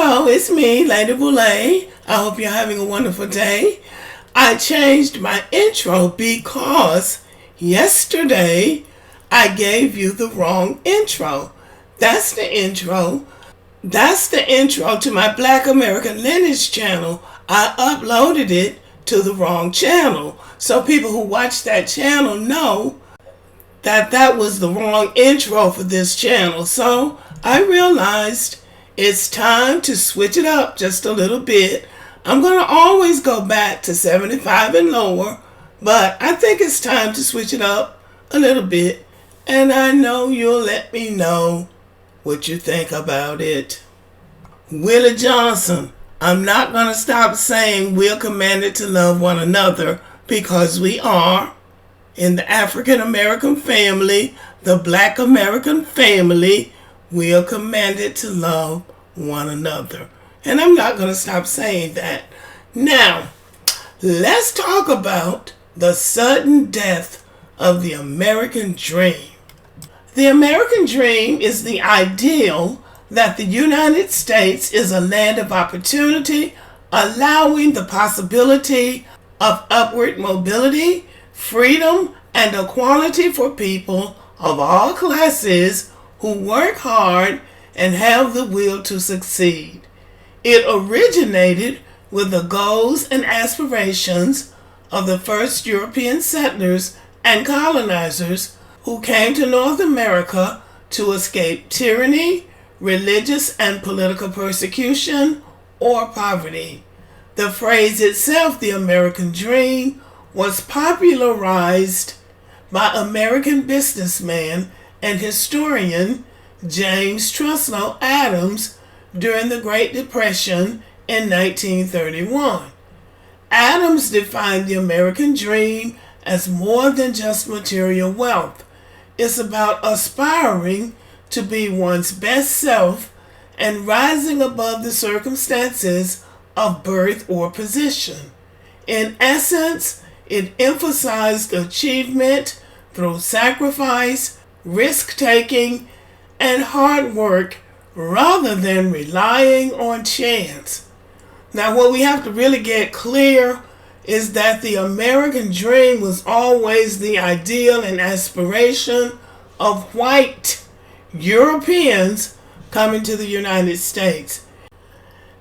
Hello, it's me, Lady Boulay. I hope you're having a wonderful day. I changed my intro because yesterday I gave you the wrong intro. That's the intro. That's the intro to my Black American Lineage channel. I uploaded it to the wrong channel. So people who watch that channel know that was the wrong intro for this channel. So I realized it's time to switch it up just a little bit. I'm going to always go back to 75 and lower, but I think it's time to switch it up a little bit. And I know you'll let me know what you think about it. Willie Johnson, I'm not going to stop saying we're commanded to love one another, because we are. In the African American family, the Black American family, we are commanded to love one another. And I'm not going to stop saying that. Now, let's talk about the sudden death of the American dream. The American dream is the ideal that the United States is a land of opportunity, allowing the possibility of upward mobility, freedom, and equality for people of all classes who work hard and have the will to succeed. It originated with the goals and aspirations of the first European settlers and colonizers who came to North America to escape tyranny, religious and political persecution, or poverty. The phrase itself, the American dream, was popularized by American businessman and historian James Truslow Adams during the Great Depression in 1931. Adams defined the American dream as more than just material wealth. It's about aspiring to be one's best self and rising above the circumstances of birth or position. In essence, it emphasized achievement through sacrifice, risk-taking, and hard work rather than relying on chance. Now, what we have to really get clear is that the American dream was always the ideal and aspiration of white Europeans coming to the United States.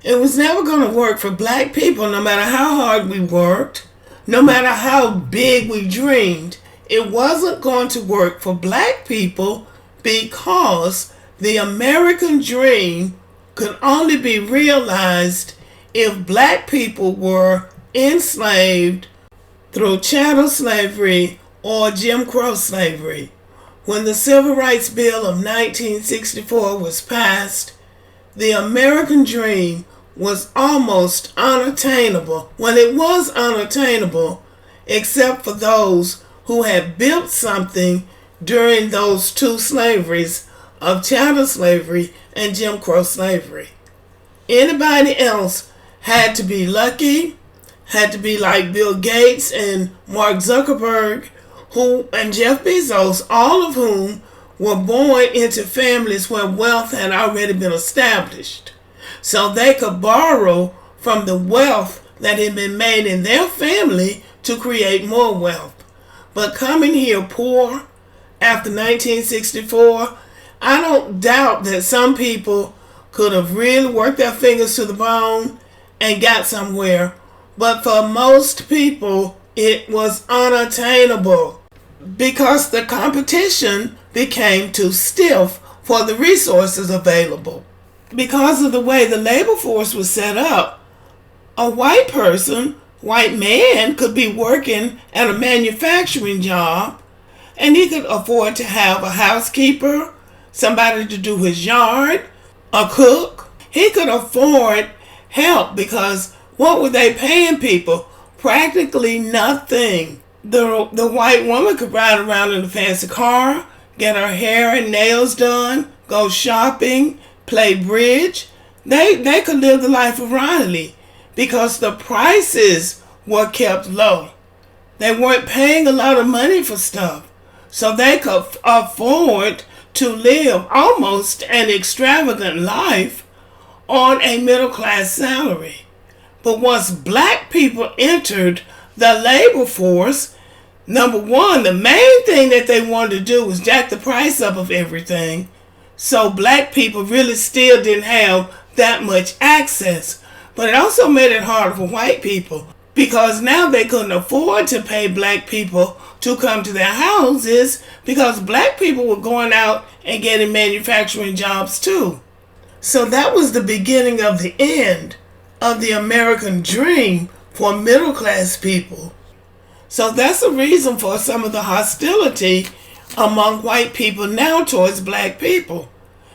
It was never going to work for black people, no matter how hard we worked, no matter how big we dreamed. It wasn't going to work for black people because the American dream could only be realized if black people were enslaved through chattel slavery or Jim Crow slavery. When the Civil Rights Bill of 1964 was passed, the American dream was almost unattainable. Well, it was unattainable except for those who had built something during those two slaveries of chattel slavery and Jim Crow slavery. Anybody else had to be lucky, had to be like Bill Gates and Mark Zuckerberg and Jeff Bezos, all of whom were born into families where wealth had already been established. So they could borrow from the wealth that had been made in their family to create more wealth. But coming here poor after 1964, I don't doubt that some people could have really worked their fingers to the bone and got somewhere. But for most people, it was unattainable because the competition became too stiff for the resources available. Because of the way the labor force was set up, a white man could be working at a manufacturing job, and he could afford to have a housekeeper, somebody to do his yard, a cook. He could afford help because what were they paying people? Practically nothing. The white woman could ride around in a fancy car, get her hair and nails done, go shopping, play bridge. They could live the life of Riley because the prices were kept low. They weren't paying a lot of money for stuff, so they could afford to live almost an extravagant life on a middle class salary. But once black people entered the labor force, number one, the main thing that they wanted to do was jack the price up of everything. So black people really still didn't have that much access. But it also made it harder for white people, because now they couldn't afford to pay black people to come to their houses, because black people were going out and getting manufacturing jobs too. So that was the beginning of the end of the American dream for middle class people. So that's the reason for some of the hostility among white people now towards black people.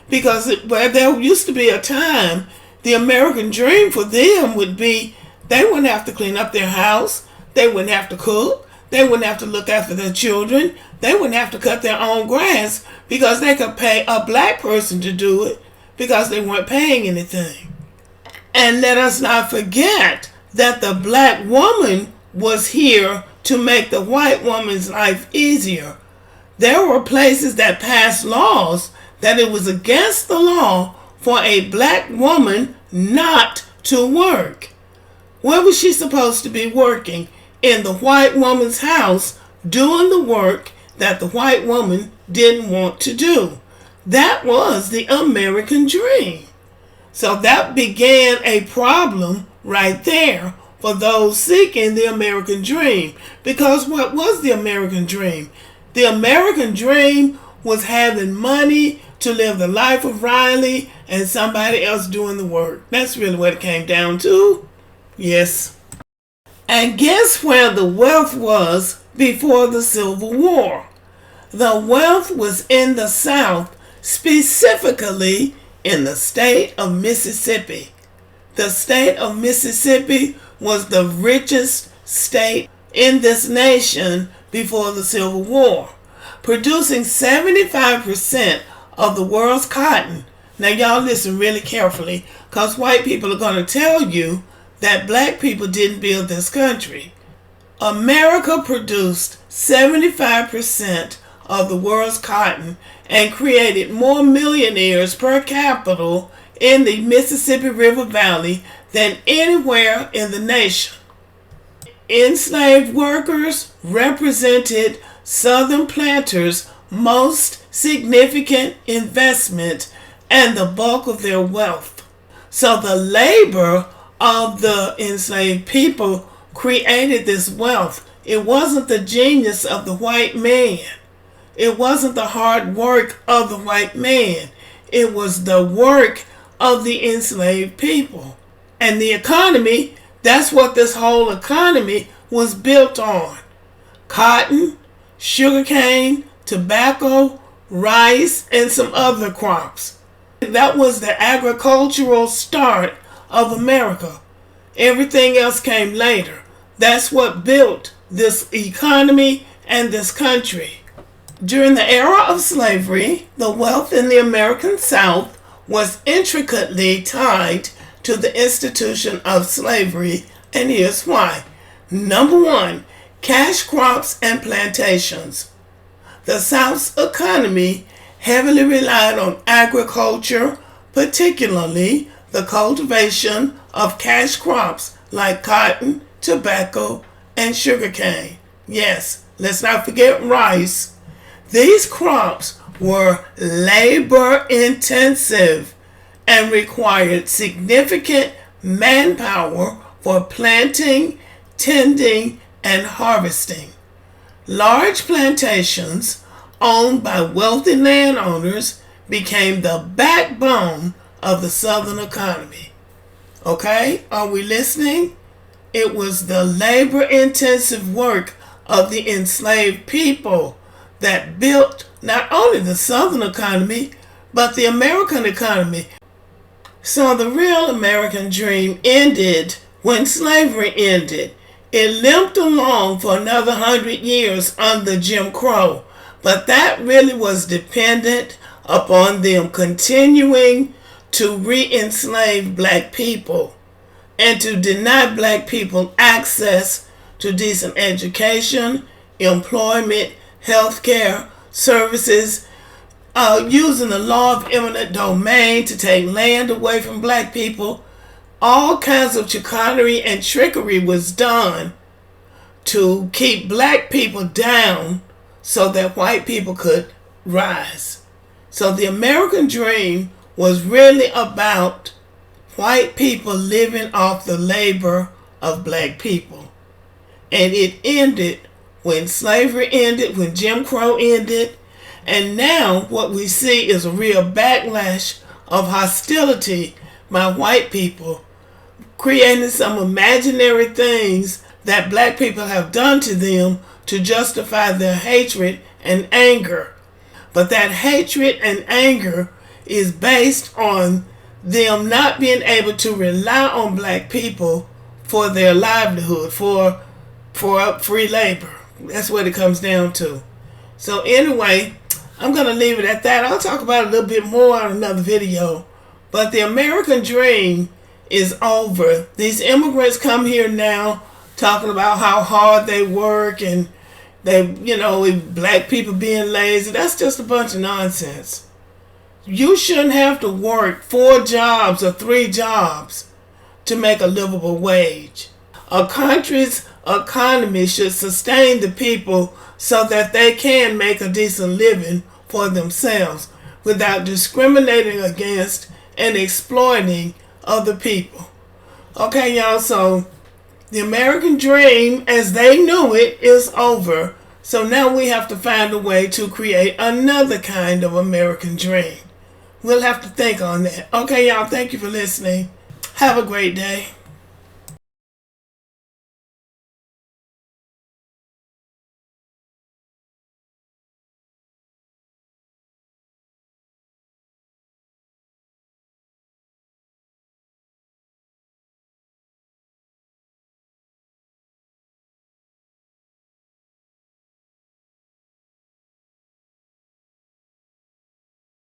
Because there used to be a time, the American dream for them would be they wouldn't have to clean up their house, they wouldn't have to cook, they wouldn't have to look after their children, they wouldn't have to cut their own grass, because they could pay a black person to do it because they weren't paying anything. And let us not forget that the black woman was here to make the white woman's life easier. There were places that passed laws that it was against the law for a black woman not to work. Where was she supposed to be working? In the white woman's house, doing the work that the white woman didn't want to do. That was the American dream. So that began a problem right there for those seeking the American dream. Because what was the American dream? The American dream was having money to live the life of Riley and somebody else doing the work. That's really what it came down to. Yes. And guess where the wealth was before the Civil War? The wealth was in the South, specifically in the state of Mississippi. The state of Mississippi was the richest state in this nation before the Civil War, producing 75% of the world's cotton. Now y'all listen really carefully, because white people are going to tell you that black people didn't build this country. America produced 75% of the world's cotton and created more millionaires per capita in the Mississippi River Valley than anywhere in the nation. Enslaved workers represented Southern planters' most significant investment and the bulk of their wealth. So the labor of the enslaved people created this wealth. It wasn't the genius of the white man. It wasn't the hard work of the white man. It was the work of the enslaved people. And the economy, that's what this whole economy was built on. Cotton, sugarcane, tobacco, rice, and some other crops. That was the agricultural start of America. Everything else came later. That's what built this economy and this country. During the era of slavery, the wealth in the American South was intricately tied to the institution of slavery, and here's why. Number one, cash crops and plantations. The South's economy heavily relied on agriculture, particularly the cultivation of cash crops like cotton, tobacco, and sugarcane. Yes, let's not forget rice. These crops were labor intensive and required significant manpower for planting, tending, and harvesting. Large plantations owned by wealthy landowners became the backbone of the Southern economy. Okay, are we listening? It was the labor-intensive work of the enslaved people that built not only the Southern economy, but the American economy. So the real American dream ended when slavery ended. It limped along for another 100 years under Jim Crow, but that really was dependent upon them continuing to re-enslave black people and to deny black people access to decent education, employment, health care, services, using the law of eminent domain to take land away from black people. All kinds of chicanery and trickery was done to keep black people down so that white people could rise. So the American dream was really about white people living off the labor of black people. And it ended when slavery ended, when Jim Crow ended. And now what we see is a real backlash of hostility by white people, creating some imaginary things that black people have done to them to justify their hatred and anger. But that hatred and anger is based on them not being able to rely on black people for their livelihood, for free labor. That's what it comes down to. So anyway, I'm going to leave it at that. I'll talk about it a little bit more in another video. But the American dream is over. These immigrants come here now talking about how hard they work and black people being lazy. That's just a bunch of nonsense. You shouldn't have to work 4 jobs or 3 jobs to make a livable wage. A country's economy should sustain the people so that they can make a decent living for themselves without discriminating against and exploiting other people. Okay, y'all, so the American dream as they knew it is over. So now we have to find a way to create another kind of American dream. We'll have to think on that. Okay, y'all, thank you for listening. Have a great day.